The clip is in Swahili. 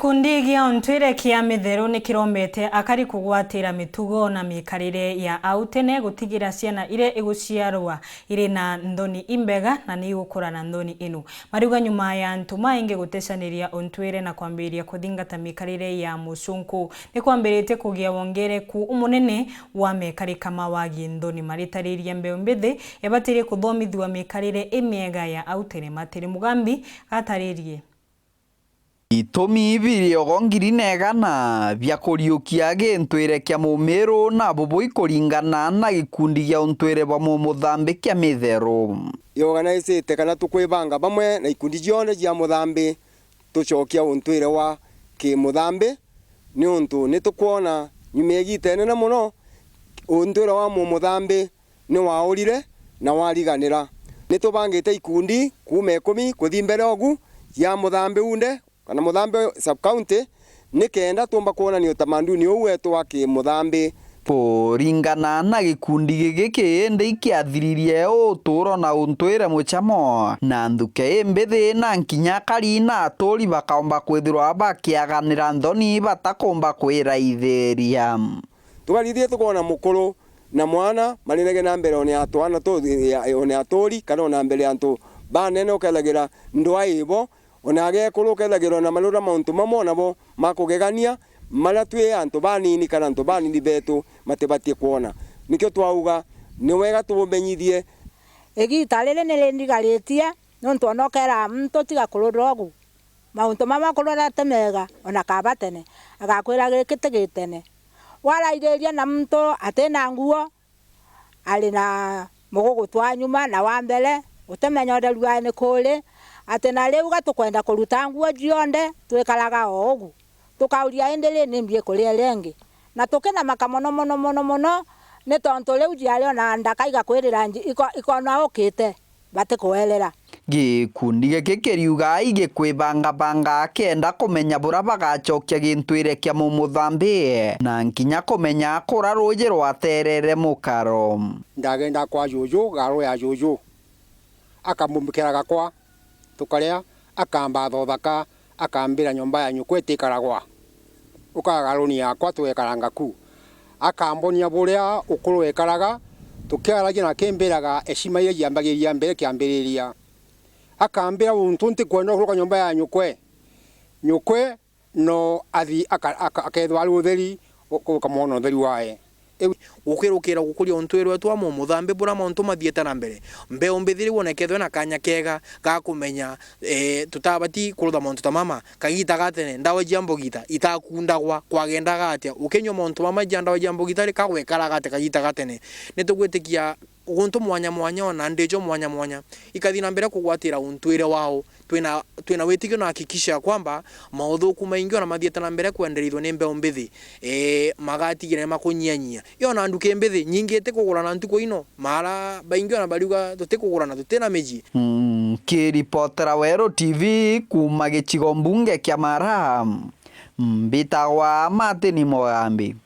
Kundi gia ontwire kia mitheru ni kiromete akari kugwatira mitugo na mikarire ya autene gutigira ciana ire iguciarwa ire na ndoni imbega na ni gukura na ndoni inu mariuga nyuma ya ntuma inge gutecaniria ontwire na kwambiria kuthingata mikarire ya mucunku ni kwambirite kugia wongereku umunene wa mekari kama wagi ndoni maritariria mbeu mbithi yabatire kuthomithwa mikarire imiega ya autene matiri mugambi ataririe Itumi ibiri ogongiri negana bya kuriukia gintwire kya mumiru na bubu ikuringana na gikundi gya ontwire bwa muthambi kya mitheru organizete kana tukwibanga bamwe na ikundi jione jya muthambi tucokia ontwire wa ki muthambi ni untu nitukuona nyumegitene na muno ontwire wa muthambi ni waurire na wariganira nitubangite ikundi kuma 10 kuthi mbere ogu ya muthambi unde kana muthambi sub county nikenda tumba kuona ni utamanduni uwetu wa ki muthambi ringana na gikundi giki ndi kiathiririe uturo na untwire muchamo na nthuke imbithi na nkinya kari na aturi bakaomba kwithirwa bakiaganira nthoni batakomba kwiraithiria tugarithie tukona mukuru na mwana marinege na mbere one atwana to one aturi kana ona mbere antu banene ukelagira ndwa ibo onage kulukethagirwo na malura mauntu mamwe nabo makugegania mara twi antu banini kana antu banini betu matibatie kuona nikyo twauga ni wega tubumenyithie igita riri ni rindigaritie nontu onokera muntu tiga kururogu mauntu mama kurora temega ona kabatene agakwira gikite gitene waraireria na muntu atena nguo ali na mugugu twa nyuma na wa mbere utemenya nderua ni kuri atena riu gatukwenda kuruta nguo jionde twikaraga ogu tukauria endele nimbie kuria lengi na tukena makamono mono ni tonto riu jiario na ndakaiga kwirira ikona okite bate kuelera gikundi giki kiriuga igikwibanga kenda kumenya bura bagacokia gintwire kya muthambi na nkinya kumenya kura ruji rwaterere mukaro ndagenda kwa juju garo ya juju akamumbikira gakwa tukaria akamba thothaka akambira nyumba ya nyukwe tikaragwa ukagaruni yakwa twekaranga ku akambonia buria ukuru ekaraga tukiaragia na kemberaga eshima ye yambagiria mbere kiambiriria akambira untu ntikwenda kuruka nyumba ya nyukwe no athi akethwa rutheri ukamono utheri wae ukirukira gukuria ontwire twa muthambi bura mauntu mathiete na mbere mbeu mbithiri wonekethwe na kanya kega ga kumenya tutabati kurutha mauntu ta mama kagita gatene ndawa jiambogita itakundagwa kwagendaga atia ukenyo mauntu mama jandawa jiambogita ri kagwekara gate kagita gatene nitugwitikia uguntu mwanya ona ndejo mwanya ikathina mbere kugwatira ontwire wao twina witikio na hakikisha kwamba mauthuku maingi ona mathiete na mbere kwenderithwo ni mbeu mbithi magatigire makunyanyia yona nduke mbithi nyingi tikugura na ntuko ino mara baingi ona bariuga tutikugura na tutena meji kiripotera Wero TV kuma gicigo mbunge kya Mara mbitagwa Martin Mugambi.